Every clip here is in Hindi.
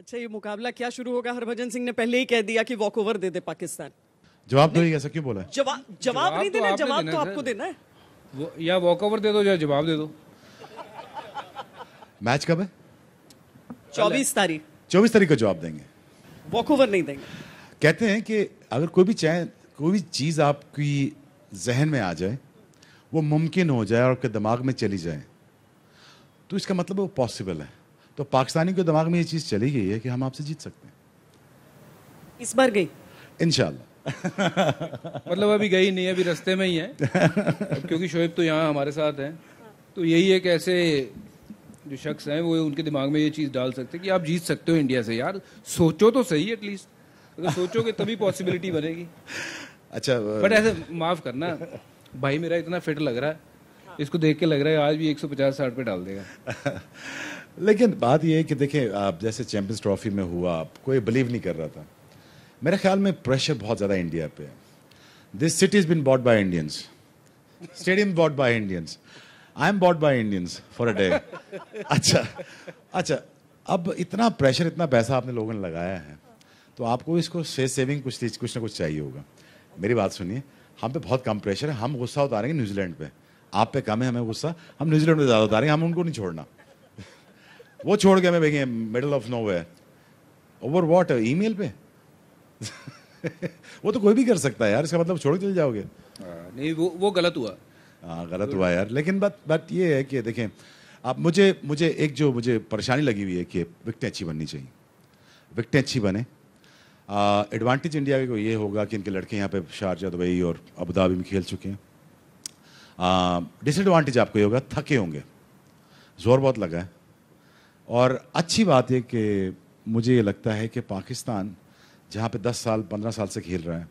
अच्छा, ये मुकाबला क्या शुरू होगा? हरभजन सिंह ने पहले ही कह दिया कि वॉक ओवर दे दे पाकिस्तान। जवाब दो, ऐसा क्यों बोला है? जवाब नहीं देना, जवाब तो आपको देना है। या वॉक ओवर दे दो या जवाब दे दो। मैच कब है? 24 तारीख। 24 तारीख को जवाब देंगे, वॉक ओवर नहीं देंगे। कहते हैं कि अगर कोई भी चीज़ आपकी जहन में आ जाए, वो मुमकिन हो जाए और आपके दिमाग में चली जाए, तो इसका मतलब वो पॉसिबल है। तो पाकिस्तानी के दिमाग में ये चीज़ चली गई है कि हम आपसे जीत सकते हैं। इस बार गई इंशाल्लाह। मतलब अभी गई नहीं है, अभी रास्ते में ही है। क्योंकि शोएब तो यहाँ हमारे साथ हैं, तो यही एक ऐसे जो शख्स हैं वो उनके दिमाग में ये चीज़ डाल सकते हैं कि आप जीत सकते हो इंडिया से। यार सोचो तो सही, एटलीस्ट अगर सोचोगे तभी पॉसिबिलिटी बनेगी। अच्छा, बट ऐसे माफ़ करना, भाई मेरा इतना फिट लग रहा है, इसको देख के लग रहा है आज भी 150-60 पे डाल देगा। लेकिन बात यह है कि देखिए, आप जैसे चैंपियंस ट्रॉफी में हुआ, आप कोई बिलीव नहीं कर रहा था। मेरे ख्याल में प्रेशर बहुत ज़्यादा इंडिया पे है। This city is been bought by Indians, stadium bought by Indians, I am bought by Indians for a day. अच्छा, अब इतना प्रेशर, इतना पैसा आपने लोगों ने लगाया है, तो आपको इसको सेविंग कुछ ना कुछ चाहिए होगा। मेरी बात सुनिए, हम पे बहुत कम प्रेशर है। हम गुस्सा उतारेंगे न्यूजीलैंड पे, आप पे कम है हमें गुस्सा, हम न्यूजीलैंड पे ज़्यादा उतारेंगे। हम उनको नहीं छोड़ना, वो छोड़ के हमें भेजेंगे middle of nowhere. Over what? Email पे? वो तो कोई भी कर सकता है यार, इसका मतलब छोड़ के चले जाओगे? नहीं, वो गलत हुआ। हाँ, गलत हुआ यार। लेकिन बात ये है कि देखें, आप मुझे एक जो मुझे परेशानी लगी हुई है कि विकटें अच्छी बननी चाहिए, विकटें अच्छी बने। एडवांटेज इंडिया को ये होगा कि इनके लड़के यहाँ पे शारजा, दुबई और अबू धाबी में खेल चुके हैं। डिसएडवांटेज आपको ये होगा, थके होंगे, जोर बहुत लगा है। और अच्छी बात है कि मुझे ये लगता है कि पाकिस्तान जहाँ पे 10 साल 15 साल से खेल रहा है,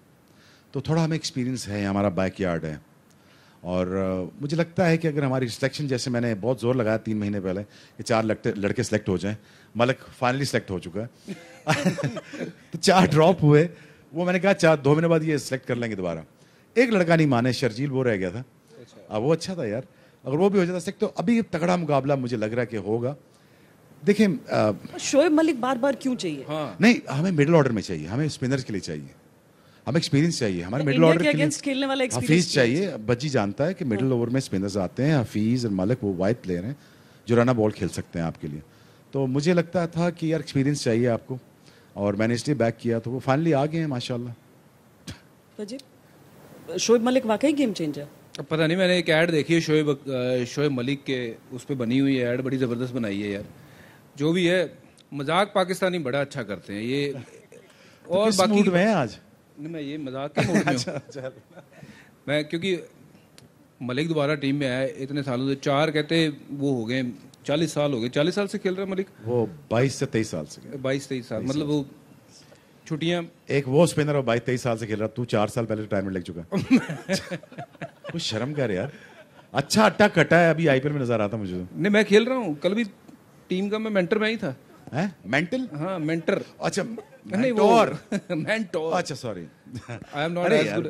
तो थोड़ा हमें एक्सपीरियंस है, हमारा बैकयार्ड है। और मुझे लगता है कि अगर हमारी सिलेक्शन, जैसे मैंने बहुत जोर लगाया 3 महीने पहले कि 4 लड़के सेलेक्ट हो जाएं, मलक फाइनली सेलेक्ट हो चुका है। तो 4 ड्रॉप हुए, वो मैंने कहा 2 महीने बाद ये सेलेक्ट कर लेंगे दोबारा। एक लड़का नहीं माने, शर्जील, वो रह गया था। वो अच्छा था यार, अगर वो भी हो जाता सेलेक्ट तो अभी तगड़ा मुकाबला मुझे लग रहा है कि होगा। देखिए, शोएब मलिक बार बार क्यों चाहिए? हाँ। नहीं, हमें मिडिल ऑर्डर में चाहिए, हमें स्पिनर्स के लिए चाहिए, हमें एक्सपीरियंस चाहिए। हमारे मिडिल इंडिया ऑर्डर के के लिए अगेंस्ट खेलने वाला हफीज एक्सपीरियंस चाहिए। बज्जी जानता है कि मिडिल ओवर में स्पिनर्स आते हैं, हफीज और मलिक वो वाइड प्लेयर हैं जो रन बॉल खेल सकते हैं आपके लिए। तो मुझे लगता था कि यार एक्सपीरियंस चाहिए आपको, और मैंने इसलिए बैक किया, तो वो फाइनली आ गए हैं माशाल्लाह। शोएब मलिक वाकई गेम चेंजर। अब पता नहीं, मैंने एक ऐड देखी है शोएब मलिक के, उस पर बनी हुई है ऐड, बड़ी ज़बरदस्त बनाई है यार। जो भी है, मजाक पाकिस्तानी बड़ा अच्छा करते हैं ये। और किस बाकी मूड में है आज? नहीं, मैं ये मजाक के मूड में हूँ। मैं क्योंकि मलिक दोबारा टीम में आया इतने सालों से, 4 कहते वो हो गए, 40 साल हो गए। 40 साल से खेल रहा है मलिक। वो 22 से 23 साल से 22-23 साल, मतलब वो छुट्टियां। एक वो स्पिनर और 22-23 साल से खेल रहा, तू 4 साल पहले रिटायरमेंट लग चुका। कुछ शर्म कर यार। अच्छा अट्टा कटा है, अभी आईपीएल में नजर आता मुझे। नहीं, मैं खेल रहा हूँ, कल भी टीम का मैं मेंटर में ही था। हैं? मेंटल? हाँ, मेंटर। अच्छा, नहीं वो मेंटोर। अच्छा, sorry, I am not as good.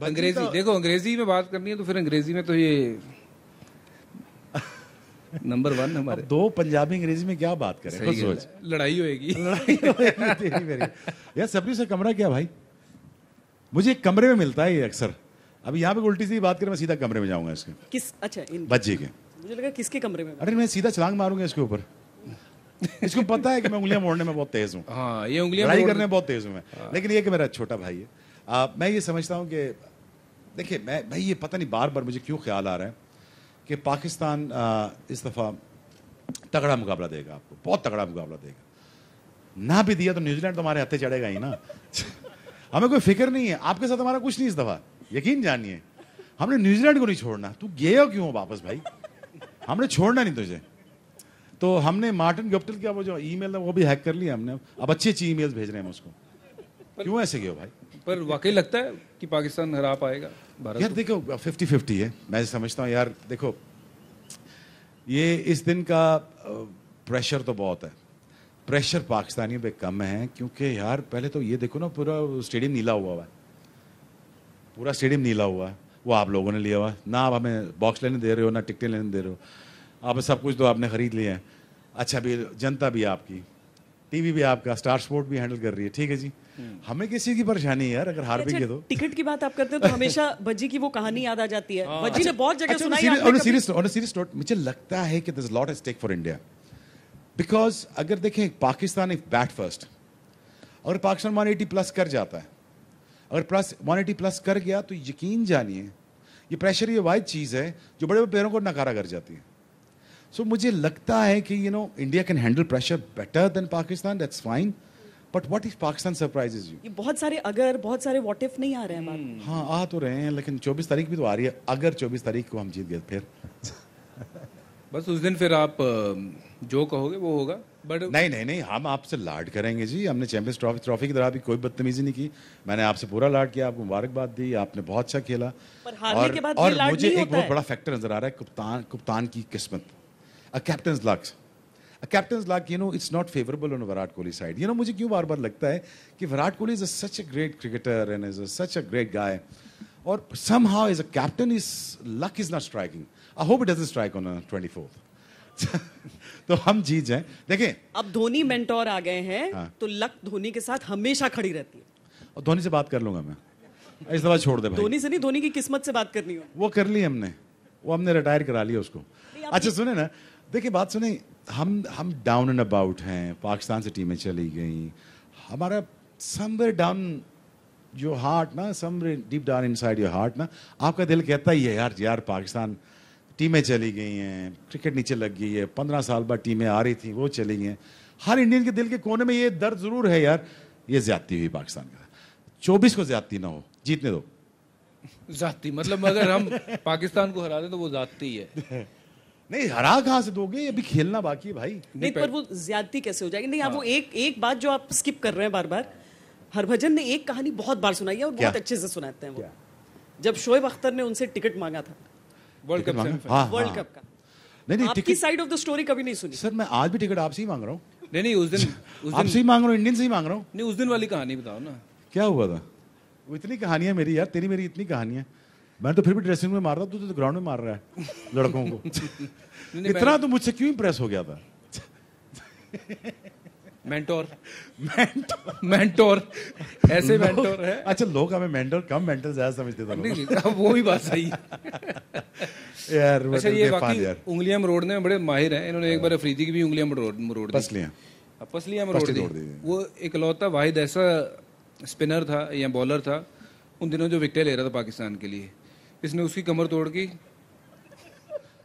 अंग्रेजी देखो, अंग्रेजी में बात करनी है तो फिर अंग्रेजी में तो ये नंबर 1 हमारे। 2 पंजाबी अंग्रेजी में क्या बात करें? सही है, लड़ाई होएगी। तेरी मेरी। यार सबरी से कमरा क्या भाई? मुझे एक कमरे में मिलता है ये अक्सर। अभी यहाँ पे उल्टी सी बात करें, मैं सीधा कमरे में जाऊंगा इसके। किस? अच्छा, बच्चे के। मुझे लगा किसके कमरे में। अरे मैं सीधा छलांग मारूंगा इसके ऊपर। इसको पता है कि मैं उंगलियां मोड़ने में बहुत तेज हूँ। हाँ, ये उंगलियां लड़ाई करने में बहुत तेज हूँ मैं। लेकिन ये कि मेरा छोटा भाई है। मैं ये समझता हूँ कि देखिए, मैं ये पता नहीं बार बार मुझे क्यों ख्याल आ रहा है कि पाकिस्तान इस दफ़ा तगड़ा मुकाबला देगा आपको, बहुत तगड़ा मुकाबला देगा। ना भी दिया तो न्यूजीलैंड तो हमारे हत्थे चढ़ेगा ही ना। हमें कोई फिक्र नहीं है, आपके साथ हमारा कुछ नहीं इस दफ़ा, यकीन जानिए। हमने न्यूजीलैंड को नहीं छोड़ना। तू गए हो क्यों वापस भाई? हमने छोड़ना नहीं तुझे। तो हमने मार्टिन गप्टिल का वो जो ईमेल है वो भी हैक कर लिया हमने। अब अच्छी अच्छी ईमेल्स भेज रहे हैं हम उसको। क्यों ऐसे गए हो भाई? पर वाकई लगता है कि पाकिस्तान हरा पाएगा भारत यार को? देखो, 50-50 है। मैं समझता हूँ यार, देखो ये इस दिन का प्रेशर तो बहुत है। प्रेशर पाकिस्तानियों पे कम है, क्योंकि यार पहले तो ये देखो ना, पूरा स्टेडियम नीला हुआ है, पूरा स्टेडियम नीला हुआ है। वो आप लोगों ने लिया हुआ ना, आप हमें बॉक्स लेने दे रहे हो, ना टिकटें लेने दे रहे हो। आप सब कुछ तो आपने खरीद लिया है। अच्छा, अभी जनता भी आपकी, टीवी भी आपका, स्टार स्पोर्ट भी हैंडल कर रही है, ठीक है जी। हमें किसी की परेशानी है यार, अगर हार भी गए तो। टिकट की बात आप करते हो तो हमेशा भज्जी की वो कहानी याद आ जाती है। भज्जी ने बहुत जगह सुनाई। सीरियस नोट, मुझे लगता है कि there is lot at stake for India, because अगर देखें पाकिस्तान इफ बैट फर्स्ट, अगर पाकिस्तान 180 प्लस कर जाता है, अगर प्लस 180 प्लस कर गया तो यकीन जानिए ये प्रेशर, ये वाइड चीज़ है जो बड़े बड़े प्लेयरों को नकारा कर जाती है। सो मुझे लगता है कि India can handle pressure better than Pakistan, that's fine, but what if Pakistan surprises you? ये बहुत सारे अगर, बहुत सारे व्हाट इफ नहीं आ रहे हैं बात। हाँ आ तो रहे हैं, लेकिन 24 तारीख भी तो आ रही है। अगर 24 तारीख को हम जीत गए फिर बस उस दिन फिर आप जो कहोगे वो होगा। बट नहीं, हम आपसे लाड करेंगे जी। हमने चैंपियंस ट्रॉफी की तरह भी कोई बदतमीजी नहीं की। मैंने आपसे पूरा लाड किया, आपको मुबारकबाद दी, आपने बहुत अच्छा खेला। पर हारने के बाद ये और लाड मुझे नहीं एक होता बहुत है। बड़ा फैक्टर नजर आ रहा है, कप्तान की किस्मत, a captain's luck. A captain's luck, it's not favorable on Virat Kohli side. मुझे क्यों बार बार लगता है कि Virat Kohli is such a great cricketer and is such a great guy. और somehow as a captain, his luck is not striking. I hope it doesn't strike on 24th. तो हम जीत जाएं। देखें, अब धोनी मेंटोर आ गए हैं, हाँ। तो लक धोनी के साथ हमेशा खड़ी रहती है। और धोनी से बात कर लूंगा मैं, इस दफा छोड़ दे भाई। धोनी से नहीं, धोनी की किस्मत से बात करनी हो। वो कर ली हमने, वो हमने रिटायर करा लिया उसको। अच्छा सुने ना, देखिए बात सुने, हम डाउन एंड अबाउट हैं, पाकिस्तान से टीमें चली गई, हमारा समवेयर डाउन योर हार्ट ना, somewhere deep down inside your heart ना, आपका दिल कहता ही है यार पाकिस्तान टीमें चली गई हैं, क्रिकेट नीचे लग गई है, 15 साल बाद टीमें आ रही थी वो चली गई हैं। हर इंडियन के दिल के कोने में ये दर्द जरूर है यार, ये ज्यादती हुई पाकिस्तान का। 24 को ज्यादती ना हो, जीतने दो। जाती मतलब अगर हम पाकिस्तान को हरा दें तो वो जाती है। नहीं, हरा कहाँ से दोगे, अभी खेलना बाकी है भाई। नहीं, पर वो ज्यादती कैसे हो जाएगी? नहीं, आप वो एक बात जो आप स्किप कर रहे हैं बार बार, हरभजन ने एक कहानी बहुत बार सुनाई है और बहुत अच्छे से सुनाते हैं वो। जब शोएब अख्तर ने उनसे टिकट मांगा था वर्ल्ड कप हाँ, वर्ल्ड कप का, नहीं आपकी ticket side of the story कभी नहीं सुनी। सर, मैं आज भी टिकट आपसे ही मांग रहा हूँ। नहीं उस दिन आपसे ही मांग रहा हूँ, इंडियन से ही मांग रहा हूँ। नहीं, उस दिन वाली कहानी बताओ ना, क्या हुआ था? वो इतनी कहानियां मेरी यार, तेरी मेरी इतनी कहानियां। मैं तो फिर भी ड्रेसिंग में मार रहा, तू तो ग्राउंड में मार रहा है लड़कों को। इतना तो मुझसे क्यों इंप्रेस हो गया था? मेंटोर ऐसे मेंटोर है। अच्छा, लोग हमें मेंटोर कम, मेंटल ज्यादा समझते थे। नहीं, वो भी बात सही है यार अच्छा, ये बाकी उंगलियां मरोड़ने में बड़े माहिर हैं। इन्होंने एक बार अफरीदी की भी उंगलियां मरोड़ दी, पसलियां मरोड़ दी। वो इकलौता वाहिद ऐसा स्पिनर था या बॉलर था उन दिनों जो विकेट ले रहा था पाकिस्तान के लिए। इसने उसकी कमर तोड़ की,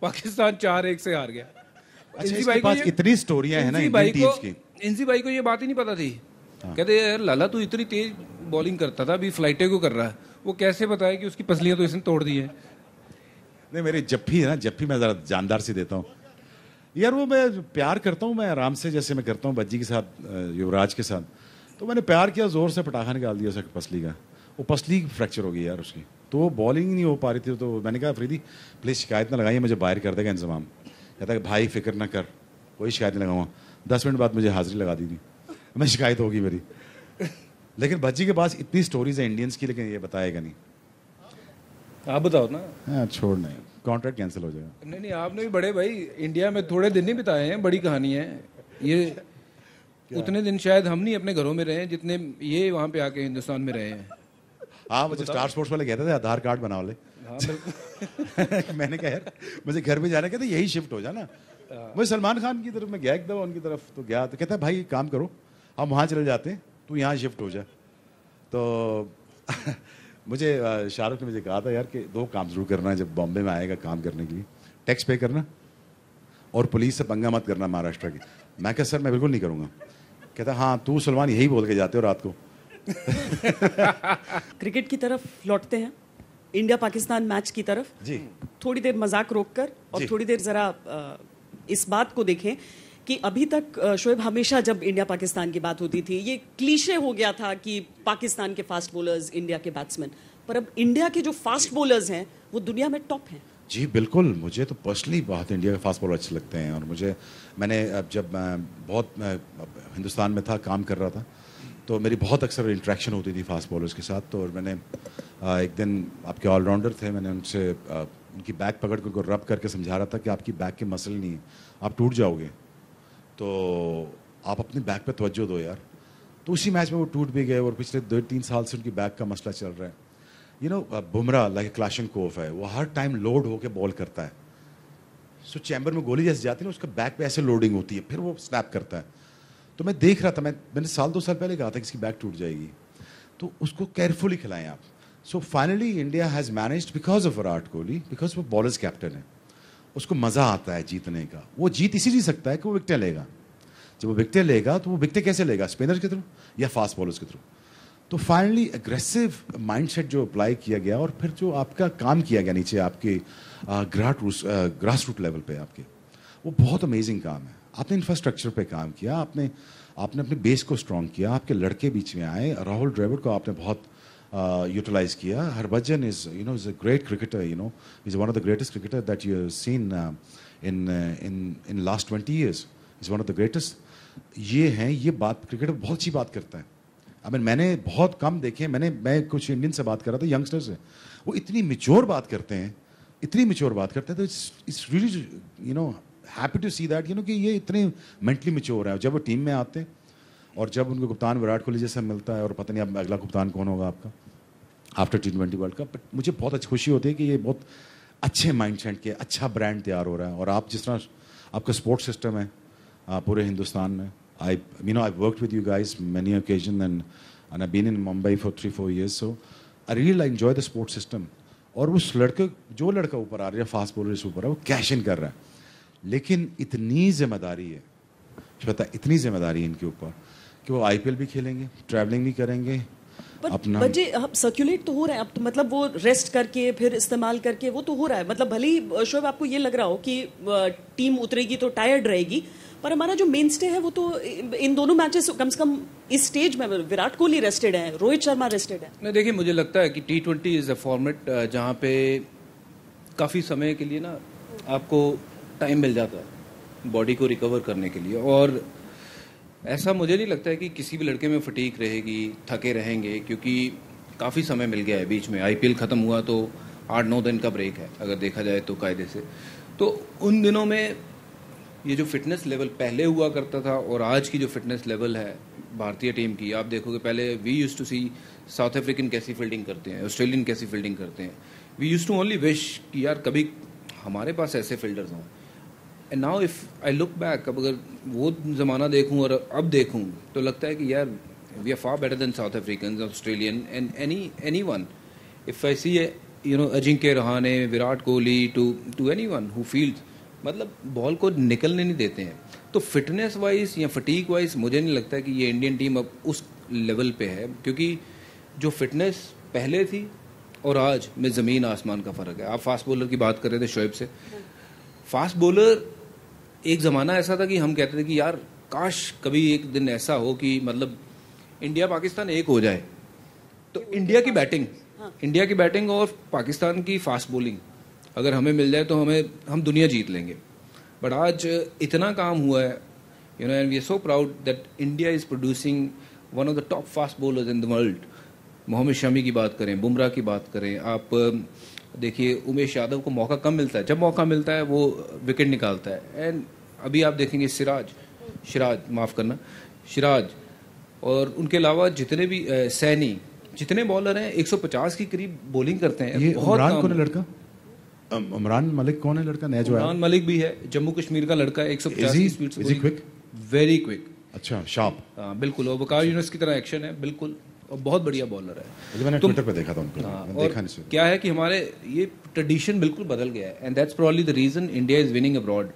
पाकिस्तान 4-1 से हार गया। अच्छा, इसके पास इतनी स्टोरियां हैं ना इंडियन टीम्स की। इंजी भाई को ये बात ही नहीं पता थी। कहते यार लाला तू इतनी तेज बॉलिंग करता था, अभी फ्लाइटें क्यों कर रहा है? वो कैसे बताया कि उसकी पसलियां तो इसने तोड़ दी है। नहीं, मेरे जप्फी है ना, जप्फी मैं जरा जानदार से देता हूँ यार। वो मैं प्यार करता हूँ, मैं आराम से, जैसे मैं करता हूँ बज्जी के साथ, युवराज के साथ। तो मैंने प्यार किया, जोर से पटाखा निकाल दिया उसकी पसली का। वो पसली फ्रैक्चर हो गई यार उसकी, तो वो बॉलिंग नहीं हो पा रही थी। तो मैंने कहा अफरीदी प्लीज शिकायत ना लगाइए, मुझे बाहर कर देगा इंतजाम। कहता है भाई फिक्र ना कर, कोई शिकायत नहीं लगाऊंगा। 10 मिनट बाद मुझे हाजिरी लगा दी थी, मैं शिकायत होगी मेरी। लेकिन बच्ची के पास इतनी स्टोरीज है इंडियंस की, लेकिन ये बताएगा नहीं। आप बताओ ना। हाँ छोड़, नहीं, कॉन्ट्रैक्ट कैंसिल हो जाएगा। नहीं, आपने भी बड़े भाई इंडिया में थोड़े दिन नहीं बिताए हैं, बड़ी कहानी है ये। उतने दिन शायद हम नहीं अपने घरों में रहे हैं जितने ये वहाँ पे आके हिंदुस्तान में रहे हैं। हाँ, मुझे स्टार स्पोर्ट्स वाले कहते थे आधार कार्ड बना ले। मैंने कहा यार मुझे घर में जाना, कहते यही शिफ्ट हो जाना। मुझे सलमान खान की तरफ मैं गया एक दफा, उनकी तरफ तो गया, तो कहता है भाई काम करो, हम वहाँ चले जाते हैं, तू यहाँ शिफ्ट हो जा। तो मुझे शाहरुख ने मुझे कहा था यार कि 2 काम जरूर करना है जब बॉम्बे में आएगा काम करने के लिए, टैक्स पे करना और पुलिस से पंगा मत करना महाराष्ट्र की। मैं कहा सर मैं बिल्कुल नहीं करूँगा। कहता हाँ तू सलमान यही बोल के जाते हो रात को। क्रिकेट की तरफ लौटते हैं, इंडिया पाकिस्तान मैच की तरफ जी। थोड़ी देर मजाक रोककर और थोड़ी देर जरा इस बात को देखें कि अभी तक शोएब, हमेशा जब इंडिया पाकिस्तान की बात होती थी ये क्लीशे हो गया था कि पाकिस्तान के फास्ट बॉलर्स इंडिया के बैट्समैन, पर अब इंडिया के जो फास्ट बॉलर्स हैं वो दुनिया में टॉप हैं। जी बिल्कुल, मुझे तो पर्सनली बहुत इंडिया के फास्ट बॉलर अच्छे लगते हैं। और मैंने जब बहुत हिंदुस्तान में था, काम कर रहा था, तो मेरी बहुत अक्सर इंटरेक्शन होती थी फास्ट बॉलर्स के साथ। तो और मैंने एक दिन, आपके ऑलराउंडर थे, मैंने उनसे उनकी बैक पकड़ कर रब करके समझा रहा था कि आपकी बैक के मसल नहीं है, आप टूट जाओगे। तो आप अपने बैक पे तवज्जो दो यार। तो उसी मैच में वो टूट भी गए और पिछले 2-3 साल से उनकी बैक का मसला चल रहा है। You know Bumrah like Kalashnikov है, वो हर टाइम लोड होके बॉल करता है। सो चैम्बर में गोली जैसे जाती है ना, उसका बैक पे ऐसे लोडिंग होती है, फिर वो स्नैप करता है। तो मैं देख रहा था, मैंने 1-2 साल पहले कहा था कि इसकी बैक टूट जाएगी, तो उसको केयरफुली खिलाएं आप। So finally India has managed because of Virat Kohli, because वो बॉलर्स कैप्टन है, उसको मज़ा आता है जीतने का। वो जीत इसी जी सकता है कि वो विकेटें लेगा। जब वो विकेटें लेगा तो वो विकेटें कैसे लेगा, स्पिनर के थ्रू या फास्ट बॉलर्स के थ्रू। तो फाइनली एग्रेसिव माइंडसेट जो अप्लाई किया गया और फिर जो आपका काम किया गया नीचे आपके ग्रास रूट लेवल पे आपके, वो बहुत अमेजिंग काम है। आपने इंफ्रास्ट्रक्चर पे काम किया, आपने अपने बेस को स्ट्रॉन्ग किया, आपके लड़के बीच में आए। राहुल द्रविड़ को आपने बहुत यूटिलाइज किया। Harbhajan is a great cricketer, is one of the greatest cricketer that you have seen in last 20 years, is one of the greatest. ये बात क्रिकेटर बहुत अच्छी बात करता है। मैंने बहुत कम देखे, मैं कुछ इंडियन से बात कर रहा था, यंगस्टर से, वो इतनी मिच्योर बात करते हैं, तो it's really happy to see that कि ये इतने मेंटली मिच्योर है। जब वो टीम में आते हैं और जब उनको कप्तान विराट कोहली जैसा मिलता है, और पता नहीं अब अगला कप्तान कौन होगा आपका after T20 world cup, but मुझे बहुत अच्छी खुशी होती है कि ये बहुत अच्छे माइंडसेट के अच्छा ब्रांड तैयार हो रहा है। और आप जिस तरह आपका स्पोर्ट्स सिस्टम है पूरे हिंदुस्तान में, I've worked with you guys many occasions and I've been in Mumbai for 3-4 years, so I really enjoy the sports system. और उस जो लड़का ऊपर आ रहा है, फास्ट बॉलर से ऊपर है, वो कैश इन कर रहा है। लेकिन इतनी जिम्मेदारी है, पता है, इतनी जिम्मेदारी है इनके ऊपर कि वो IPL भी खेलेंगे, ट्रैवलिंग भी करेंगे अपना। बच्चे अब सर्कुलेट तो हो रहा है, अब तो मतलब वो रेस्ट करके फिर इस्तेमाल करके वो तो हो रहा है। मतलब भले ही शोएब आपको ये लग रहा हो कि टीम उतरेगी तो टायर्ड रहेगी, पर हमारा जो मेन स्टे है वो तो इन दोनों मैचेस कम से कम इस स्टेज में विराट कोहली रेस्टेड है, रोहित शर्मा रेस्टेड है। नहीं, देखिए मुझे लगता है कि T20 इज़ अ फॉर्मेट जहाँ पे काफ़ी समय के लिए ना आपको टाइम मिल जाता है बॉडी को रिकवर करने के लिए। और ऐसा मुझे नहीं लगता है कि किसी भी लड़के में फटीक रहेगी, थके रहेंगे, क्योंकि काफ़ी समय मिल गया है बीच में। IPL ख़त्म हुआ तो 8-9 दिन का ब्रेक है अगर देखा जाए तो कायदे से। तो उन दिनों में ये जो फिटनेस लेवल पहले हुआ करता था और आज की जो फिटनेस लेवल है भारतीय टीम की, आप देखोगे पहले we use to see South African कैसी फील्डिंग करते हैं, ऑस्ट्रेलियन कैसी फील्डिंग करते हैं। We use to only wish कि यार कभी हमारे पास ऐसे फील्डर्स हों। And now if I look back, अब अगर वो ज़माना देखूं और अब देखूं तो लगता है कि यार we are far better than South African, Australian and anyone. If I see Ajinkya Rahane, Virat Kohli to anyone who fields, मतलब बॉल को निकलने नहीं देते हैं। तो फिटनेस वाइज या फटीक वाइज मुझे नहीं लगता कि ये इंडियन टीम अब उस लेवल पे है, क्योंकि जो फिटनेस पहले थी और आज में ज़मीन आसमान का फ़र्क है। आप फास्ट बॉलर की बात कर रहे थे शोएब से, फास्ट बॉलर एक ज़माना ऐसा था कि हम कहते थे कि यार काश कभी एक दिन ऐसा हो कि मतलब इंडिया पाकिस्तान एक हो जाए। तो इंडिया की बैटिंग और पाकिस्तान की फास्ट बॉलिंग अगर हमें मिल जाए तो हम दुनिया जीत लेंगे। बट आज इतना काम हुआ है, and we are so proud that India is producing one of the top fast bowlers in the world. Mohammed Shami की बात करें, बुमराह की बात करें, आप देखिए उमेश यादव को मौका कम मिलता है, जब मौका मिलता है वो विकेट निकालता है। एंड अभी आप देखेंगे सिराज और उनके अलावा जितने भी सैनी, जितने बॉलर हैं 150 के करीब बॉलिंग करते हैं। ये उमरान कौन है लड़का? उमरान मलिक कौन है लड़का नया जो है? उमरान मलिक भी है, जम्मू कश्मीर का लड़का है, 150 की स्पीड से। क्विक? Very quick. अच्छा, शार्प। हाँ बिल्कुल, और वकार यूनुस की तरह एक्शन है बिल्कुल, और बहुत बढ़िया बॉलर है। मैंने ट्विटर पे देखा था उनको। देखा नहीं। क्या है कि हमारे ये ट्रेडिशन बिल्कुल बदल गया है, and that's probably the reason India is winning abroad.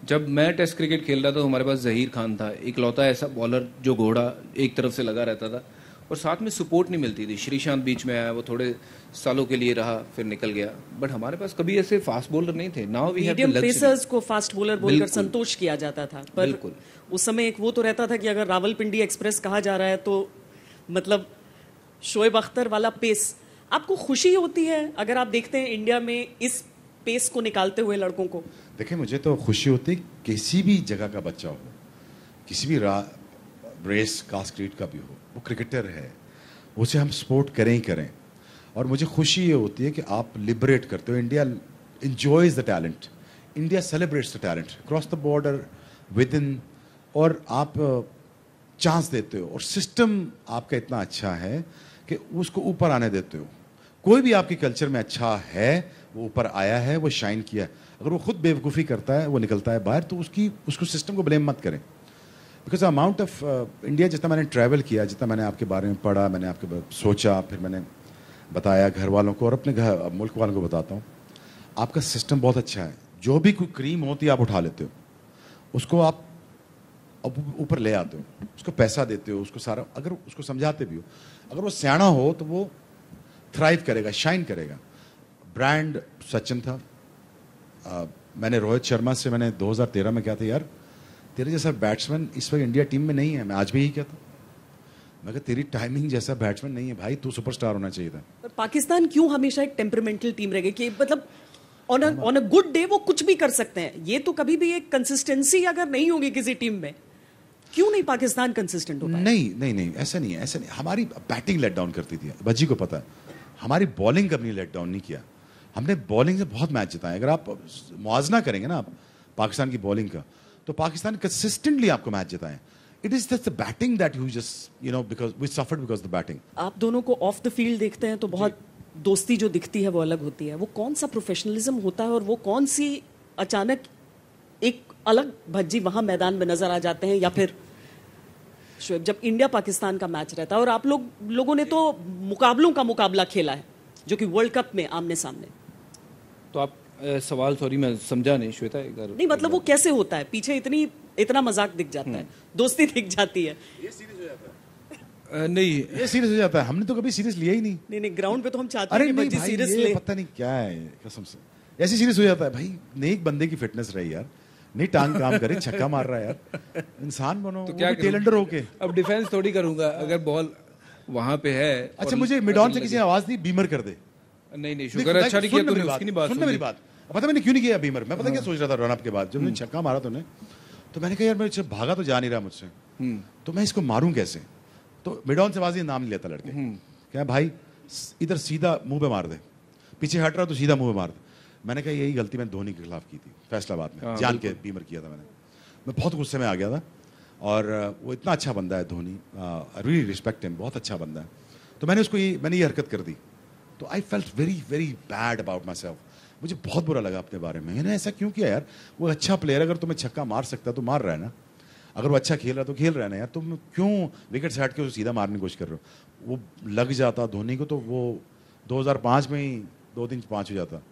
जब मैं टेस्ट क्रिकेट खेल रहा था तो हमारे पास जहीर खान था, इकलौता ऐसा बॉलर जो घोड़ा एक तरफ से लगा रहता था और साथ में सपोर्ट नहीं मिलती थी। श्रीशांत बीच में आया, वो थोड़े सालों के लिए रहा, फिर निकल गया। बट हमारे पास कभी ऐसे फास्ट बॉलर नहीं थे। Now we have the luxury. Pacers को फास्ट बॉलर बोलकर संतोष किया जाता था, पर उस समय एक वो तो रहता था कि अगर रावलपिंडी एक्सप्रेस कहा जा रहा है तो मतलब शोएब अख्तर वाला पेस। आपको खुशी होती है अगर आप देखते हैं इंडिया में इस पेस को निकालते हुए लड़कों को? देखिए, मुझे तो खुशी होती है किसी भी जगह का बच्चा हो, किसी भी रेस कास्ट क्रीड का भी हो, वो क्रिकेटर है, उसे हम सपोर्ट करें ही करें। और मुझे खुशी ये होती है कि आप लिबरेट करते हो। India enjoys the talent, India celebrates the talent cross the border, with in और आप चांस देते हो और सिस्टम आपका इतना अच्छा है कि उसको ऊपर आने देते हो। कोई भी आपके कल्चर में अच्छा है, वो ऊपर आया है, वो शाइन किया है। अगर वो खुद बेवकूफ़ी करता है, वो निकलता है बाहर, तो उसको सिस्टम को ब्लेम मत करें। बिकॉज अमाउंट ऑफ इंडिया, जितना मैंने ट्रैवल किया, जितना मैंने आपके बारे में पढ़ा, मैंने आपके बारे में सोचा, फिर मैंने बताया घर वालों को और अपने घर मुल्क वालों को बताता हूँ, आपका सिस्टम बहुत अच्छा है। जो भी कोई क्रीम होती है आप उठा लेते हो, उसको आप ऊपर ले आते हो, उसको पैसा देते हो, उसको सारा, अगर उसको समझाते भी हो, अगर वो सियाना हो तो वो थ्राइव करेगा, शाइन करेगा। ब्रांड सचिन था। मैंने रोहित शर्मा से मैंने 2013 में कहा था, यार तेरे जैसा बैट्समैन इस वक्त इंडिया टीम में नहीं है। मैं आज भी यही कहता, मैं कहा तेरी टाइमिंग जैसा बैट्समैन नहीं है भाई, तू सुपरस्टार होना चाहिए था। पर पाकिस्तान क्यों हमेशा एक टेम्परामेंटल टीम रहेगी कि मतलब ऑन अ गुड डे वो कुछ भी कर सकते हैं? ये तो कभी भी एक कंसिस्टेंसी अगर नहीं होगी किसी टीम में, क्यों नहीं पाकिस्तान कंसिस्टेंट हो पाया? नहीं, ऐसा नहीं है, ऐसा नहीं। हमारी बैटिंग लेट डाउन करती थी, भज्जी को पता है। हमारी बॉलिंग कभी लेट डाउन नहीं किया। हमने बॉलिंग से बहुत मैच जिताए। अगर आप मुआवजा करेंगे ना आप पाकिस्तान की बॉलिंग का, तो पाकिस्तान कंसिस्टेंटली आपको मैच जिताए। It is just the batting that you just because we suffered because the batting. आप दोनों को ऑफ द फील्ड देखते हैं तो बहुत दोस्ती जो दिखती है वो अलग होती है। वो कौन सा प्रोफेशनलिज्म होता है और वो कौन सी अचानक एक अलग भज्जी वहां मैदान में नजर आ जाते हैं? या फिर शोएब, जब इंडिया पाकिस्तान का मैच रहता है और आप लोगों ने तो मुकाबलों का मुकाबला खेला है जो कि वर्ल्ड कप में आमने सामने, तो आप सवाल, सॉरी मैं समझा नहीं श्वेता, नहीं मतलब वो कैसे होता है? पीछे इतना मजाक दिख जाता है, दोस्ती दिख जाती है। नहीं, ये सीरियस हो जाता है। हमने तो कभी सीरियस लिया ही नहीं। नहीं ग्राउंड पे तो हम चाहते हैं अरे कि नहीं बच्चे भाई, सीरियस ये ले। पता नहीं क्या है, कसम से ऐसे सीरियस हो जाता है भाई। नेक बंदे की फिटनेस रही यार, नहीं टांग काम करे, छक्का मार रहा है यार, इंसान बनो। तो क्या टेलेंडर होके अब डिफेंस थोड़ी करूंगा अगर बॉल वहां पे है। अच्छा, मुझे मिडॉन से किसी ने आवाज दी बीमर कर दे। नहीं शुक्र, अच्छा नहीं किया तूने, उसकी नहीं बात सुन मेरी बात। पता मैंने क्यों नहीं किया बीमर? मैं पता क्या सोच रहा था रन अप के बाद, जब मैंने छक्का मारा तूने, तो मैंने कहा यार मैं भागा तो जा नहीं रहा मुझसे, तो मैं इसको मारूं कैसे? तो मिडॉन से आवाज नाम नहीं लेता लड़के, क्या भाई इधर सीधा मुंह पे मार दे, पीछे हट रहा तो सीधा मुंह पे मार दे। मैंने कहा यही गलती मैंने धोनी के खिलाफ की थी फैसलाबाद में, जान के बीमर किया था मैंने। मैं बहुत गुस्से में आ गया था और वो इतना अच्छा बंदा है Dhoni, I really respect him, बहुत अच्छा बंदा है। तो मैंने ये हरकत कर दी, तो I felt very very bad about my self. मुझे बहुत बुरा लगा अपने बारे में, मैंने ऐसा क्यों किया यार? वो अच्छा प्लेयर, अगर तुम्हें छक्का मार सकता तो मार रहा है ना, अगर वो अच्छा खेल रहा है तो खेल रहा है ना यार, तुम क्यों विकेट से हट के सीधा मारने की कोशिश कर रहे हो? वो लग जाता धोनी को तो वो 2005 में ही 2-3-5 हो जाता।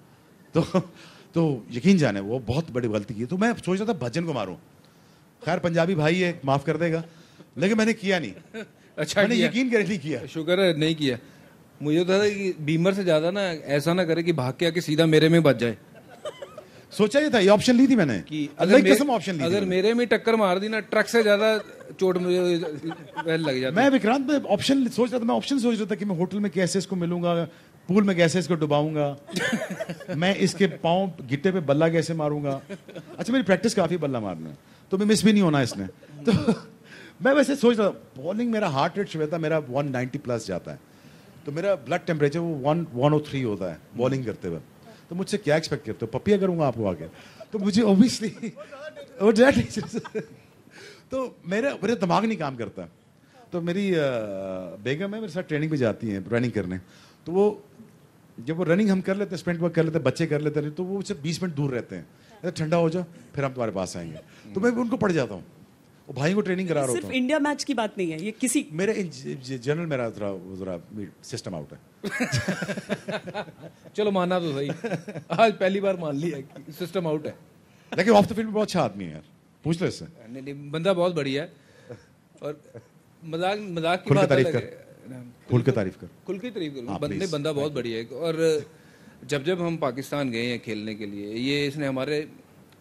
तो यकीन जाने वो बहुत बड़ी गलती की। तो मैं सोच रहा था भजन को मारूं, खैर पंजाबी भाई है माफ कर देगा, लेकिन मैंने किया नहीं। अच्छा, मैंने यकीन कर नहीं किया, शुक्र है नहीं किया। मुझे तो था कि बीमर से ज्यादा ना ऐसा ना करे कि भाग के आके सीधा मेरे में बच जाए। सोचा ही था, ये ऑप्शन ली थी मैंने कि अगर मेरे में टक्कर मार दी ना, ट्रक से ज्यादा चोट मुझे लग जाती। मैं विक्रांत में ऑप्शन सोच रहा था, मैं ऑप्शन सोच रहा था कि मैं होटल में कैसे इसको मिलूंगा, पूल में कैसे इसको डुबाऊंगा, मैं इसके पाँव गिट्टे पे बल्ला कैसे मारूंगा। अच्छा मेरी प्रैक्टिस काफी बल्ला मारना है, तो मैं मिस भी नहीं होना इसने। तो मैं वैसे सोच रहा था, बॉलिंग मेरा हार्ट रेट श्वेता मेरा 190 प्लस जाता है, तो मेरा ब्लड टेम्परेचर वो 103 होता है बॉलिंग करते हुए। तो मुझसे क्या एक्सपेक्ट करते हो, पपिया करूंगा आपको आके? तो मुझे ऑब्वियसली तो मेरा दिमाग नहीं काम करता। तो मेरी बेगम है, मेरे साथ ट्रेनिंग पे जाती हैं रनिंग करने, तो वो जब वो रनिंग हम कर लेते हैं, स्प्रिंट वर्क कर लेते हैं, बच्चे कर लेते हैं, तो वो सिर्फ 20 मिनट दूर रहते हैं, ठंडा हो जाओ फिर हम तुम्हारे पास आएंगे। तो मैं उनको पड़ जाता हूँ, वो भाई को ट्रेनिंग करा रहा होता सिर्फ हूँ। इंडिया मैच की बात नहीं है ये, किसी मेरे जनरल मेरा जरा सिस्टम आउट है। चलो माना तो सही, आज पहली बार मान लिया कि सिस्टम आउट है। लेकिन ऑफ द फील्ड में बहुत अच्छा आदमी है यार, पूछ लो इससे। नहीं, बंदा बहुत बढ़िया है और मजाक की खुल के बात तारीफ अलग कर, है। खुल के तारीफ कर, खुल की तारीफ करूँ, हाँ, बंदे please, बंदा बहुत बढ़िया है। और जब हम पाकिस्तान गए हैं खेलने के लिए, ये इसने हमारे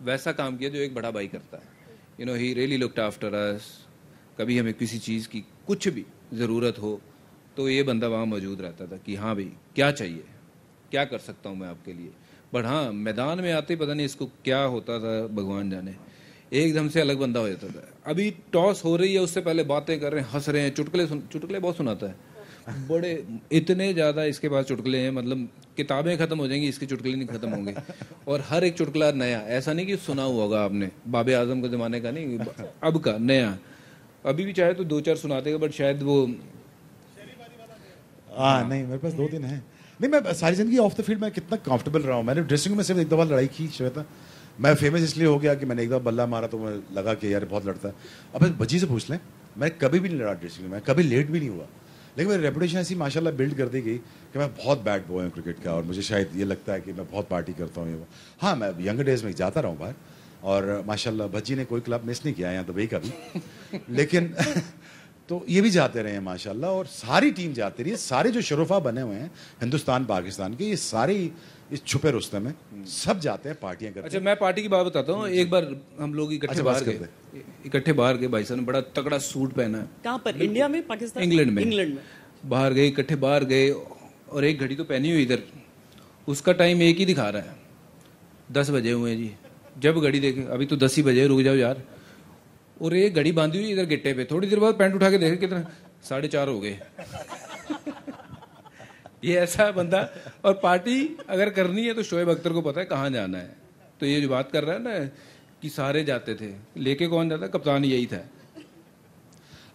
वैसा काम किया जो एक बड़ा भाई करता है। You know he really looked after us. कभी हमें किसी चीज़ की कुछ भी ज़रूरत हो तो ये बंदा वहाँ मौजूद रहता था कि हाँ भाई क्या चाहिए, क्या कर सकता हूँ मैं आपके लिए। बट हाँ, मैदान में आते ही पता नहीं इसको क्या होता था, भगवान जाने, एकदम से अलग बंदा हो जाता था। अभी टॉस हो रही है, उससे पहले बातें कर रहे हैं, हंस रहे हैं, चुटकुले बहुत सुनाता है। बड़े इतने ज़्यादा इसके पास चुटकुले हैं, मतलब किताबें खत्म हो जाएंगी, इसके चुटकुले नहीं खत्म होंगे। और हर एक चुटकुला नया, ऐसा नहीं कि सुना हुआ होगा आपने, बाबे आजम के ज़माने का नहीं, अब का नया। अभी भी चाहे तो 2-4 सुनाते, बट शायद वो नहीं, मेरे पास 2-3 हैं। नहीं, मैं सारी जिंदगी ऑफ द फील्ड में कितना कंफर्टेबल रहा हूँ। मैंने ड्रेसिंग रूम में सिर्फ एक दफ़ा लड़ाई की श्वेता। मैं फेमस इसलिए हो गया कि मैंने एक दफ़ा बल्ला मारा तो मैं लगा कि यार बहुत लड़ता है। अब बच्ची से पूछ लें, मैं कभी भी नहीं लड़ा ड्रेसिंग रूम में, कभी लेट भी नहीं हुआ। लेकिन मेरी रेपुटेशन ऐसी माशाल्लाह बिल्ड कर दी गई कि मैं बहुत बैड बॉय हूँ क्रिकेट का, और मुझे शायद ये लगता है कि मैं बहुत पार्टी करता हूँ। ये वो, हाँ, मैं यंग डेज में जाता रहा हूँ बाहर, और माशाल्लाह भज्जी ने कोई क्लब मिस नहीं किया यहाँ दुबई का भी। लेकिन तो ये भी जाते रहे हैं माशाल्लाह, और सारी टीम जाती रही है। सारे जो शरोफा बने हुए हैं हिंदुस्तान पाकिस्तान के, ये सारे इस छुपे रुस्तम में सब जाते हैं, पार्टियां करते हैं। अच्छा, मैं पार्टी की बात बताता हूँ। एक बार हम लोग इकट्ठे बाहर गए, भाई साहब ने बड़ा तगड़ा सूट पहना है। कहाँ पर? इंडिया में, पाकिस्तान? इंग्लैंड में। इंग्लैंड में बाहर गए, इकट्ठे बाहर गए, और एक घड़ी तो पहनी हुई इधर, उसका टाइम एक ही दिखा रहा है, 10 बजे हुए हैं जी। जब घड़ी देखे, अभी तो 10 ही बजे, रुक जाओ यार। और एक घड़ी बांधी हुई इधर गिट्टे पे, थोड़ी देर बाद पैंट उठा के देखे कितना, 4:30 हो गए। ये ऐसा है बंदा। और पार्टी अगर करनी है तो शोएब अख्तर को पता है कहाँ जाना है। तो ये जो बात कर रहा है ना कि सारे जाते थे, लेके कौन जाता? कप्तान यही था।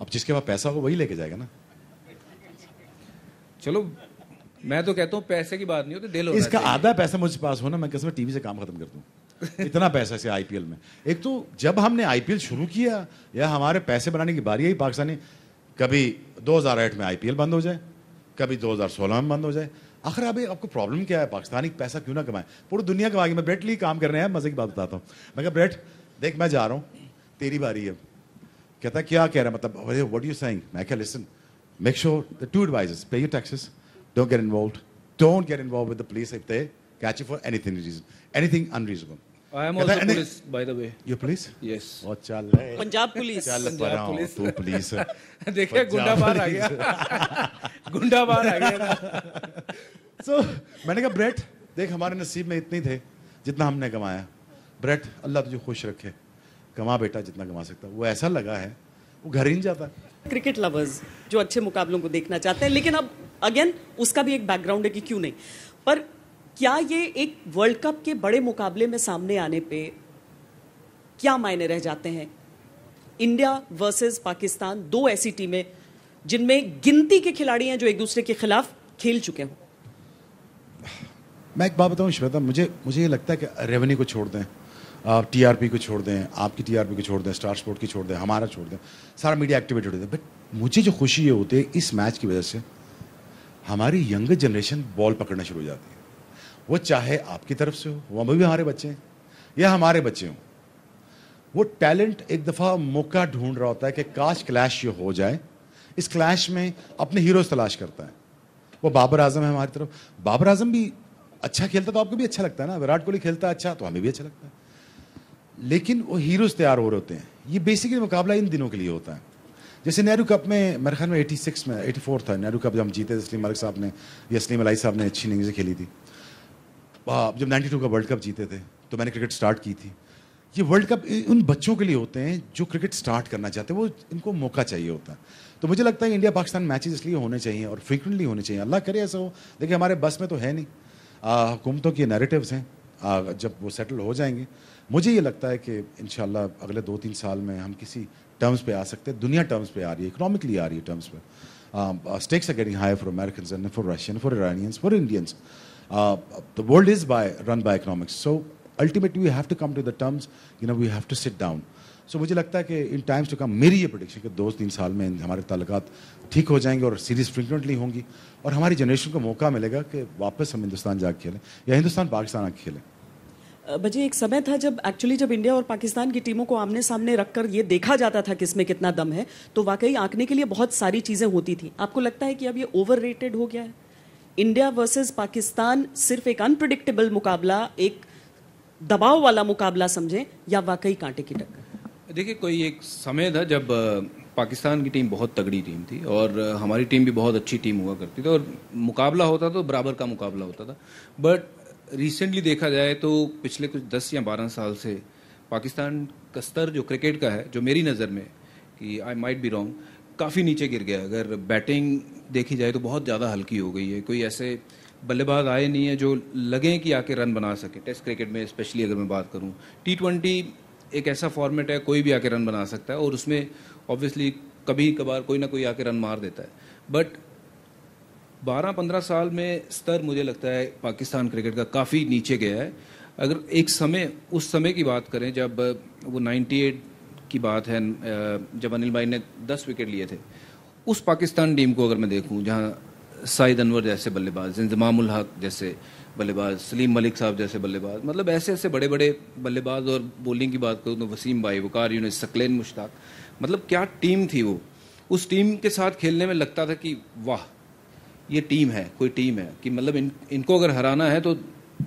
अब जिसके पास पैसा हो वही लेके जाएगा ना। चलो, मैं तो कहता हूँ पैसे की बात नहीं होती, दिल होना इसका चाहिए। आधा पैसा मुझे पास हो ना, मैं कसम टीवी से काम खत्म कर दूं। इतना पैसा से आईपीएल में। एक तो जब हमने आईपीएल शुरू किया, या हमारे पैसे बनाने की बारी आई पाकिस्तानी, कभी 2008 में आईपीएल बंद हो जाए, कभी 2016 में बंद हो जाए। आखिर अभी आपको प्रॉब्लम क्या है? पाकिस्तानी पैसा क्यों ना कमाए? पूरी दुनिया कमाएगी। मैं ब्रेट ली काम कर रहे हैं, मजे की बात बताता हूँ। मैं कहा ब्रेट देख, मैं जा रहा हूँ, तेरी बारी है। कहता क्या कह रहा है, मतलब व्हाट यू सेइंग? मैं क्या, listen, make sure the 2 advisers, pay your taxes, don't get involved with the police if they catch you for anything unreasonable. I am also police, by the way. You police? Yes. और चल पंजाब पुलिस। चल परा तू पुलिस। देखिए गुंडा बाहर आ गया। गुंडा बाहर आ गया। So मैंने कहा ब्रेट देख, हमारे नसीब में इतने थे जितना हमने कमाया। ब्रेट अल्लाह तुझे खुश रखे, कमा बेटा जितना कमा सकता। वो ऐसा लगा है वो घर ही नहीं जाता। क्रिकेट लवर्स जो अच्छे मुकाबलों को देखना चाहते हैं, लेकिन अब अगेन उसका भी एक बैकग्राउंड है कि क्यों नहीं। पर क्या ये एक वर्ल्ड कप के बड़े मुकाबले में सामने आने पे क्या मायने रह जाते हैं? इंडिया वर्सेस पाकिस्तान, 2 ऐसी टीमें जिनमें गिनती के खिलाड़ी हैं जो एक दूसरे के खिलाफ खेल चुके हों। मैं एक बात बताऊं श्वेता, मुझे ये लगता है कि रेवेन्यू को छोड़ दें, टीआरपी को छोड़ दें, आपकी टीआरपी को छोड़ दें, स्टार स्पोर्ट की छोड़ दें, हमारा छोड़ दें, सारा मीडिया एक्टिविटी छोड़ दें। बट मुझे जो खुशी ये होती है इस मैच की वजह से, हमारी यंगर जनरेशन बॉल पकड़ना शुरू हो जाती है। वो चाहे आपकी तरफ से हो, वो भी हमारे बच्चे हैं, या हमारे बच्चे हों, वो टैलेंट एक दफ़ा मौका ढूंढ रहा होता है कि काश क्लैश ये हो जाए। इस क्लैश में अपने हीरोज तलाश करता है। वो बाबर आजम है हमारी तरफ। बाबर आजम भी अच्छा खेलता तो आपको भी अच्छा लगता है ना, विराट कोहली खेलता अच्छा तो हमें भी अच्छा लगता है। लेकिन वो हीरोज तैयार हो रहे होते हैं। ये बेसिकली मुकाबला इन दिनों के लिए होता है। जैसे नेहरू कप में, मेरे ख्याल में 86 में 84 था नेहरू कप, जब हम जीते, तस्लीम मलिक साहब ने या सलीम अलाई साहब ने अच्छी इनिंग्स खेली थी। जब 92 का वर्ल्ड कप जीते थे तो मैंने क्रिकेट स्टार्ट की थी। ये वर्ल्ड कप उन बच्चों के लिए होते हैं जो क्रिकेट स्टार्ट करना चाहते हैं, वो इनको मौका चाहिए होता है। तो मुझे लगता है इंडिया पाकिस्तान मैचेस इसलिए होने चाहिए और फ्रीक्वेंटली होने चाहिए। अल्लाह करे ऐसा हो। देखिए हमारे बस में तो है नहीं, हुकूमतों के नैरेटिव्स हैं, जब वो सेटल हो जाएंगे मुझे ये लगता है कि इंशाल्लाह अगले 2-3 साल में हम किसी टर्म्स पे आ सकते हैं। दुनिया टर्म्स पे आ रही है, इकोनॉमिकली आ रही है टर्म्स पे। Stakes are getting higher for Americans and for Russian, for Iranians, for Indians. The world is run by economics. So ultimately we have to come to the terms, we have to sit down. So मुझे लगता है कि in times to come, मेरी ये प्रेडिक्शन कि 2-3 साल में हमारे ताल्लुकात ठीक हो जाएंगे और सीरीज फ्रिक्वेंटली होंगी और हमारी जनरेशन को मौका मिलेगा कि वापस हम हिंदुस्तान जाके खेलें या हिंदुस्तान पाकिस्तान आके खेलें। बजी एक समय था जब इंडिया और पाकिस्तान की टीमों को आमने सामने रखकर ये देखा जाता था कि इसमें कितना दम है, तो वाकई आंकने के लिए बहुत सारी चीजें होती थी। आपको लगता है कि अब ये ओवररेटेड हो गया है? इंडिया वर्सेस पाकिस्तान सिर्फ एक अनप्रेडिक्टेबल मुकाबला, एक दबाव वाला मुकाबला समझें, या वाकई कांटे की टक्कर? देखिए, कोई एक समय था जब पाकिस्तान की टीम बहुत तगड़ी टीम थी और हमारी टीम भी बहुत अच्छी टीम हुआ करती थी और मुकाबला होता तो बराबर का मुकाबला होता था। बट रिसेंटली देखा जाए तो पिछले कुछ 10 या 12 साल से पाकिस्तान का स्तर जो क्रिकेट का है, जो मेरी नज़र में, कि आई माइट बी रॉन्ग, काफ़ी नीचे गिर गया। अगर बैटिंग देखी जाए तो बहुत ज़्यादा हल्की हो गई है। कोई ऐसे बल्लेबाज आए नहीं है जो लगे कि आके रन बना सके। टेस्ट क्रिकेट में स्पेशली अगर मैं बात करूं, T20 एक ऐसा फॉर्मेट है, कोई भी आके रन बना सकता है और उसमें ऑब्वियसली कभी कभार कोई ना कोई आके रन मार देता है। बट 12-15 साल में स्तर मुझे लगता है पाकिस्तान क्रिकेट का काफ़ी नीचे गया है। अगर एक समय, उस समय की बात करें जब वो 98 की बात है, जब अनिल भाई ने 10 विकेट लिए थे, उस पाकिस्तान टीम को अगर मैं देखूं जहां साइद अनवर जैसे बल्लेबाज, इंजमामुल हक जैसे बल्लेबाज, सलीम मलिक साहब जैसे बल्लेबाज, मतलब ऐसे ऐसे बड़े बड़े बल्लेबाज, और बॉलिंग की बात करूं तो वसीम भाई, वकार यूनिस, सकलेन मुश्ताक, मतलब क्या टीम थी वो। उस टीम के साथ खेलने में लगता था कि वाह ये टीम है, कोई टीम है, कि मतलब इनको अगर हराना है तो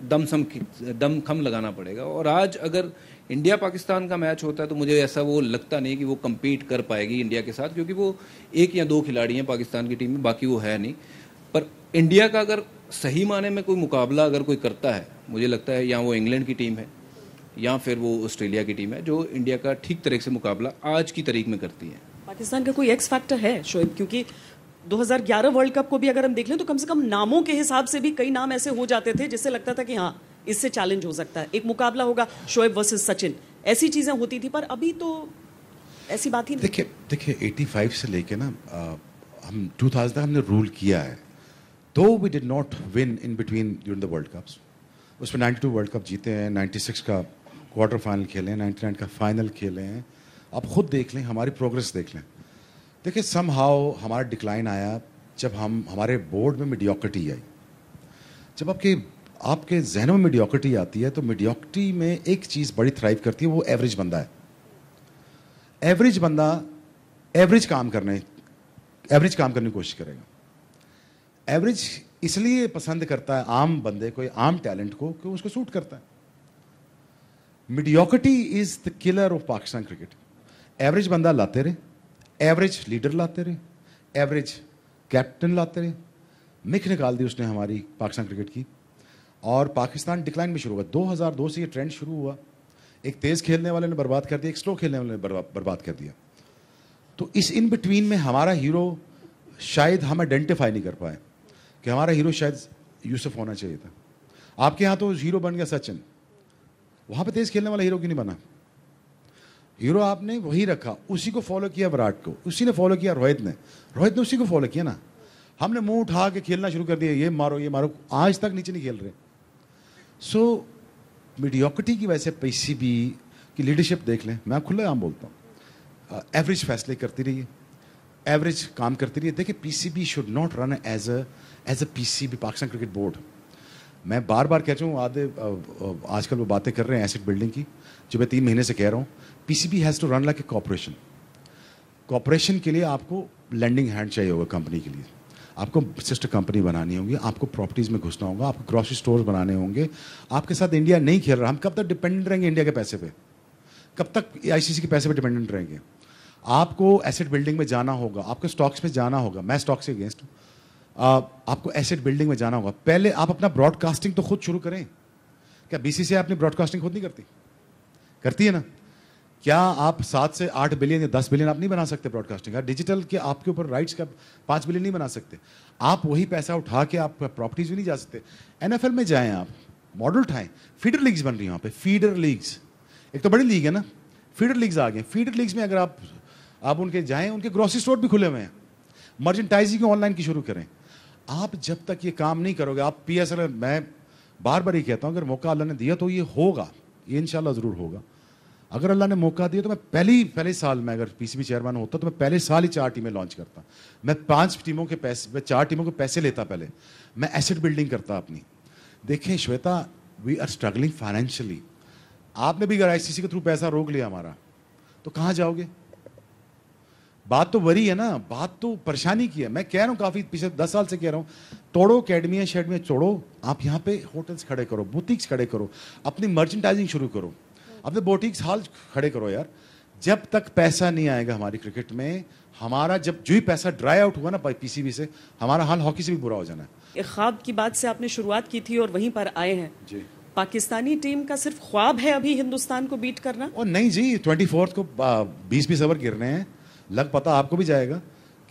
दम खम लगाना पड़ेगा। और आज अगर इंडिया पाकिस्तान का मैच होता है तो मुझे ऐसा वो लगता नहीं कि वो compete कर पाएगी इंडिया के साथ, क्योंकि वो 1 या 2 खिलाड़ी हैं पाकिस्तान की टीम में, बाकी वो है नहीं। पर इंडिया का अगर सही माने में कोई मुकाबला अगर कोई करता है, मुझे लगता है या वो इंग्लैंड की टीम है या फिर वो ऑस्ट्रेलिया की टीम है, जो इंडिया का ठीक तरह से मुकाबला आज की तारीख में करती है। पाकिस्तान का कोई एक्स फैक्टर है शोएब? क्योंकि 2011 वर्ल्ड कप को भी अगर हम देख लें तो कम से कम नामों के हिसाब से भी कई नाम ऐसे हो जाते थे जिससे लगता था कि हाँ इससे चैलेंज हो सकता है, एक मुकाबला होगा शोएब वर्सेस सचिन, ऐसी चीजें होती थी। पर अभी तो ऐसी बात ही नहीं। देखिए 85 से लेके ना हम 2000 तक हमने रूल किया है, तो we did not win in between during the world cups. उसमें 92 वर्ल्ड कप जीते हैं, 96 का क्वार्टर फाइनल खेले हैं, 99 का फाइनल खेले हैं। आप खुद देख लें, हमारी प्रोग्रेस देख लें। देखिए समहाउ हमारा डिक्लाइन आया जब हमारे बोर्ड में मीडियोक्रिटी आई। जब आपके जहनों में मीडियोक्रिटी आती है तो मीडियोक्रिटी में एक चीज़ बड़ी थ्राइव करती है, वो एवरेज बंदा है। एवरेज बंदा एवरेज काम करने की कोशिश करेगा। एवरेज इसलिए पसंद करता है आम बंदे को, आम टैलेंट को, कि उसको सूट करता है। Mediocrity is the killer of Pakistan cricket. Average बंदा लाते रहे, एवरेज लीडर लाते रहे, एवरेज कैप्टन लाते रहे, मिख निकाल दी उसने हमारी पाकिस्तान क्रिकेट की, और पाकिस्तान डिक्लाइन में शुरू हुआ। 2002 से ये ट्रेंड शुरू हुआ। एक तेज खेलने वाले ने बर्बाद कर दिया, एक स्लो खेलने वाले ने बर्बाद कर दिया। तो इस इन बिटवीन में हमारा हीरो शायद हम आइडेंटिफाई नहीं कर पाए कि हमारा हीरो शायद यूसुफ होना चाहिए था। आपके यहाँ तो हीरो बन गया सचिन, वहां पे तेज खेलने वाला हीरो क्यों नहीं बना? हीरो आपने वही रखा, उसी को फॉलो किया विराट को, उसी ने फॉलो किया रोहित ने उसी को फॉलो किया ना। हमने मुंह उठा के खेलना शुरू कर दिया, ये मारो, आज तक नीचे नहीं खेल रहे। सो मीडियोक्रिटी की वजह से पीसीबी की लीडरशिप देख लें, मैं खुला आम बोलता हूँ, एवरेज फैसले करती रही है, एवरेज काम करती रही है। देखिए PCB should not run as a PCB, Pakistan cricket board. मैं बार बार कह रहा हूँ, आजकल वो बातें कर रहे हैं एसेट बिल्डिंग की, जो मैं 3 महीने से कह रहा हूँ। PCB has to run like a corporation. Corporation के लिए आपको लैंडिंग हैंड चाहिए होगा कंपनी के लिए, आपको सिस्टर कंपनी बनानी होगी, आपको प्रॉपर्टीज में घुसना होगा, आपको ग्रोसरी स्टोर बनाने होंगे। आपके साथ इंडिया नहीं खेल रहा, हम कब तक डिपेंडेंट रहेंगे इंडिया के पैसे पे? कब तक आईसीसी के पैसे पे डिपेंडेंट रहेंगे? आपको एसेट बिल्डिंग में जाना होगा, आपको स्टॉक्स में जाना होगा। मैं स्टॉक से अगेंस्ट हूँ। आपको एसेट बिल्डिंग में जाना होगा। पहले आप अपना ब्रॉडकास्टिंग तो खुद शुरू करें। क्या बीसीसीआई अपनी ब्रॉडकास्टिंग खुद नहीं करती? करती है ना। क्या आप 7 से 8 बिलियन या 10 बिलियन आप नहीं बना सकते ब्रॉडकास्टिंग? डिजिटल के आपके ऊपर राइट्स का 5 बिलियन नहीं बना सकते। आप वही पैसा उठा के आप प्रॉपर्टीज भी नहीं जा सकते। एनएफएल में जाएं, आप मॉडल उठाएं। फीडर लीग्स बन रही हैं वहाँ पे, फीडर लीग्स। एक तो बड़ी लीग है ना, फीडर लीग्स आ गए। फीडर लीग्स में अगर आप उनके जाएं, उनके ग्रोसरी स्टोर भी खुले हुए हैं। मर्चेंटाइजिंग ऑनलाइन की शुरू करें। आप जब तक ये काम नहीं करोगे, आप पीएसएल, मैं बार बार ही कहता हूँ, अगर मौका अल्लाह ने दिया तो ये होगा, ये इंशाल्लाह ज़रूर होगा। अगर अल्लाह ने मौका दिया तो मैं पहले साल में अगर पीसीबी चेयरमैन होता तो मैं पहले साल ही 4 टीमें लॉन्च करता। मैं 5 टीमों के पैसे, मैं 4 टीमों के पैसे लेता। पहले मैं एसेट बिल्डिंग करता अपनी। देखें Shweta, we are struggling financially. आपने भी अगर आईसीसी के थ्रू पैसा रोक लिया हमारा, तो कहाँ जाओगे? बात तो वरी है ना, बात तो परेशानी की है। मैं कह रहा हूँ, काफ़ी पिछले 10 साल से कह रहा हूँ, तोड़ो अकेडमियाँ शेडमियाँ तोड़ो, आप यहाँ पे होटल्स खड़े करो, बुटीक्स खड़े करो, अपनी मर्चेंटाइजिंग शुरू करो, अपने बुटीक्स हाल खड़े करो यार। जब तक पैसा नहीं आएगा हमारी क्रिकेट में, हमारा जो ही पैसा ड्राई आउट हुआ ना पीसीबी से, हमारा हाल हॉकी से भी बुरा हो जाना है। एक ख्वाब की बात से आपने शुरुआत की थी और वहीं पर आए हैं जी। पाकिस्तानी टीम का सिर्फ ख्वाब है अभी हिंदुस्तान को बीट करना? और नहीं जी, 24 को 20 ओवर गिरने हैं, लग पता आपको भी जाएगा।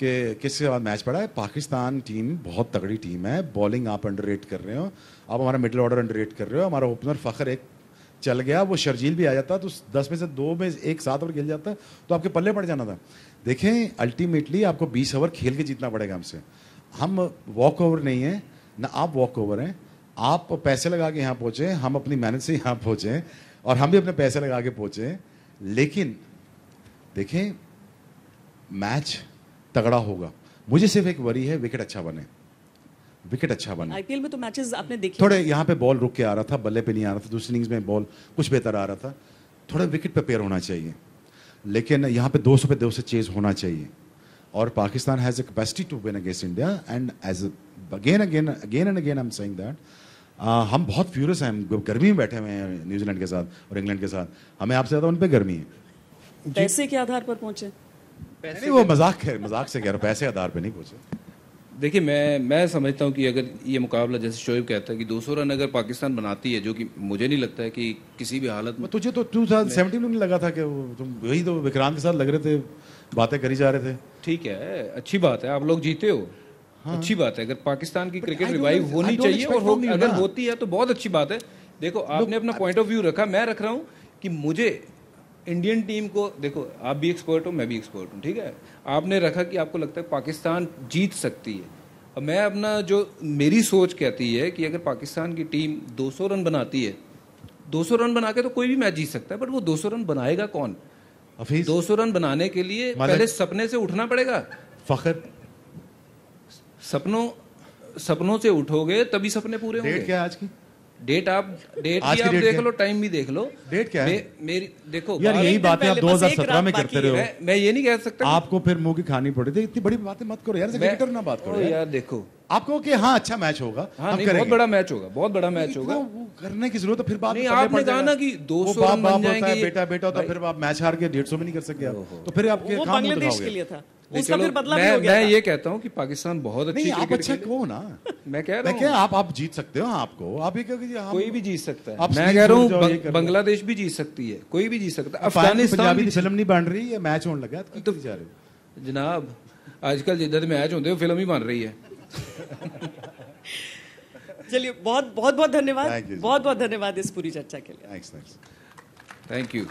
कि किसके बाद मैच पड़ा है। पाकिस्तान टीम बहुत तगड़ी टीम है, बॉलिंग आप अंडररेट कर रहे हो, आप हमारा मिडिल ऑर्डर अंडररेट कर रहे हो। हमारा ओपनर फ़खर एक चल गया, वो शर्जील भी आ जाता तो 10 में से 2 में एक 7 ओवर खेल जाता तो आपके पल्ले पड़ जाना था। देखें, अल्टीमेटली आपको 20 ओवर खेल के जीतना पड़ेगा हमसे। हम वॉक ओवर नहीं है ना, आप वॉक ओवर हैं। आप पैसे लगा के यहाँ पहुँचे, हम अपनी मेहनत से यहाँ पहुँचे और हम भी अपने पैसे लगा के पहुँचे। लेकिन देखें, मैच तगड़ा होगा। मुझे सिर्फ एक वरी है, विकेट अच्छा बने, विकेट अच्छा बने। आईपीएल में तो मैचेस आपने देखे, थोड़े यहाँ पे बॉल रुक के आ रहा था, बल्ले पे नहीं आ रहा था, दूसरी इनिंग्स में बॉल कुछ बेहतर आ रहा था, थोड़ा विकेट पे पेयर होना चाहिए। लेकिन यहाँ पे 200 पे 200 चेज होना चाहिए। और Pakistan has a capacity to win against India and as again and again I am saying that हम बहुत फ्यूरियस हैं, हम गर्मी में बैठे हुए हैं न्यूजीलैंड के साथ और इंग्लैंड के साथ, हमें आपसे ज़्यादा उन पर गर्मी है। पैसे के आधार पर पहुंचे? नहीं, वो मजाक है, मजाक से कह रहा हूँ, पैसे आधार पे नहीं पहुंचे। देखिए, मैं समझता हूँ कि अगर ये मुकाबला, जैसे शोएब कहता है कि 200 रन अगर पाकिस्तान बनाती है, जो कि मुझे नहीं लगता है कि किसी भी हालत में। तुझे तो 2017 में नहीं लगा था कि तुम वही तो विक्रांत के साथ लग रहे थे, बातें करी जा रहे थे। ठीक है, अच्छी बात है, आप लोग जीते हो। हाँ। अच्छी बात है, अगर पाकिस्तान की क्रिकेट रिवाइव होनी चाहिए और अगर होती है तो बहुत अच्छी बात है। देखो, आपने अपना पॉइंट ऑफ व्यू रखा, मैं रख रहा हूँ कि मुझे इंडियन टीम को, देखो आप भी एक्सपर्ट हो, मैं भी एक्सपर्ट हूँ, ठीक है। आपने रखा कि आपको लगता है पाकिस्तान जीत सकती है। अब मैं अपना, जो मेरी सोच कहती है कि अगर पाकिस्तान की टीम 200 रन बनाती है, 200 रन बना के तो कोई भी मैच जीत सकता है, बट वो 200 रन बनाएगा कौन? 200 रन बनाने के लिए पहले सपने से उठना पड़ेगा। फखर, सपनों से उठोगे तभी सपने पूरे होंगे। डेट क्या है आज की? डेट आप देख लो, टाइम भी देख लो। डेट क्या है? मेरी देखो यार, यही बातें आप 2017 में करते रहे हो। मैं ये नहीं कह सकता आपको फिर मुंह की खानी पड़ी थी। इतनी बड़ी बातें मत करो यार, क्रिकेटर ना बात करो यार। देखो, आपको कि हाँ अच्छा मैच होगा, हाँ, नहीं, बहुत बड़ा मैच होगा, बहुत बड़ा मैच होगा, वो करने की जरूरत है। फिर बात नहीं, आपने कहा ना कि 200 रन बन जाएंगे, बेटा होता, फिर आप मैच हार के 150 में नहीं कर सके आप, तो फिर आपके वो बांग्लादेश के लिए था, उसका फिर बदला भी मैं हो गया था। ये कहता हूँ कि पाकिस्तान बहुत अच्छी नहीं, आप अच्छा कहो ना। मैं कह रहा हूँ आप जीत सकते हो, आपको आप ये कोई भी जीत सकता है। मैं कह रहा हूँ बांग्लादेश भी जीत सकती है, कोई भी जीत सकता है। अफगानिस्तान की फिल्म नहीं बन रही है, मैच होने लगा तो जा रहे हो जनाब। आजकल जिधर मैच होते हो फिल्म ही बन रही है। चलिए, बहुत बहुत धन्यवाद, बहुत बहुत धन्यवाद इस पूरी चर्चा के लिए। थैंक्स। Thank you.